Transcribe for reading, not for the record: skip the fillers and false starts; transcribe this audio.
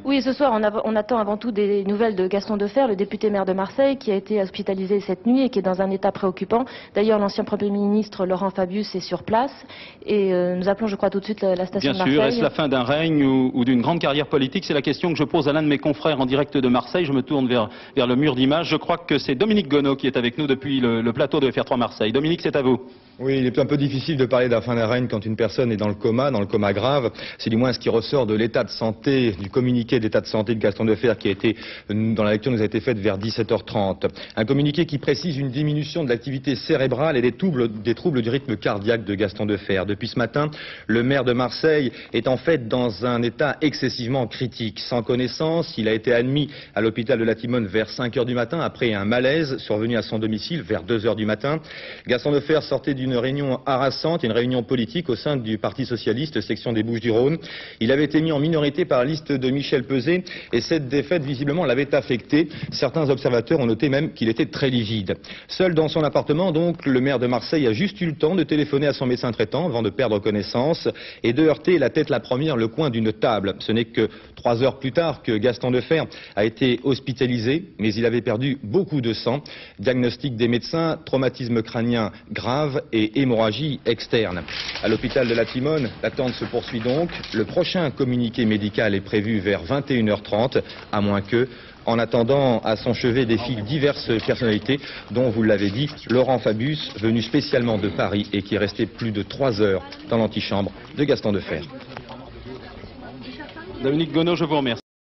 Oui, ce soir, on attend avant tout des nouvelles de Gaston Defferre, le député maire de Marseille, qui a été hospitalisé cette nuit et qui est dans un état préoccupant. D'ailleurs, l'ancien Premier ministre Laurent Fabius est sur place et nous appelons, je crois, tout de suite la station de Marseille. Bien sûr, est-ce la fin d'un règne ou d'une grande carrière politique? C'est la question que je pose à l'un de mes confrères en direct de Marseille. Je me tourne vers le mur d'image. Je crois que c'est Dominique Gonod qui est avec nous depuis le plateau de FR3 Marseille. Dominique, c'est à vous. Oui, il est un peu difficile de parler d'un fin d'un règne quand une personne est dans le coma grave. C'est du moins ce qui ressort de l'état de santé, du communiqué d'état de santé de Gaston Defferre qui a été, dans la lecture nous a été faite vers 17h30. Un communiqué qui précise une diminution de l'activité cérébrale et des troubles du rythme cardiaque de Gaston Defferre. Depuis ce matin, le maire de Marseille est en fait dans un état excessivement critique. Sans connaissance, il a été admis à l'hôpital de la Timone vers 5h du matin après un malaise survenu à son domicile vers 2h du matin. Gaston Defferre sortait d'une réunion harassante, une réunion politique au sein du Parti Socialiste, section des Bouches-du-Rhône. Il avait été mis en minorité par la liste de Michel Peuzet et cette défaite visiblement l'avait affecté. Certains observateurs ont noté même qu'il était très livide. Seul dans son appartement, donc, le maire de Marseille a juste eu le temps de téléphoner à son médecin traitant avant de perdre connaissance et de heurter la tête la première le coin d'une table. Ce n'est que 3 heures plus tard que Gaston Defferre a été hospitalisé, mais il avait perdu beaucoup de sang. Diagnostic des médecins, traumatisme crânien grave et hémorragie externe. À l'hôpital de la Timone, l'attente se poursuit donc. Le prochain communiqué médical est prévu vers 21h30, à moins que, en attendant, à son chevet défilent diverses personnalités, dont, vous l'avez dit, Laurent Fabius, venu spécialement de Paris et qui est resté plus de 3 heures dans l'antichambre de Gaston Defferre. Dominique Gonod, je vous remercie.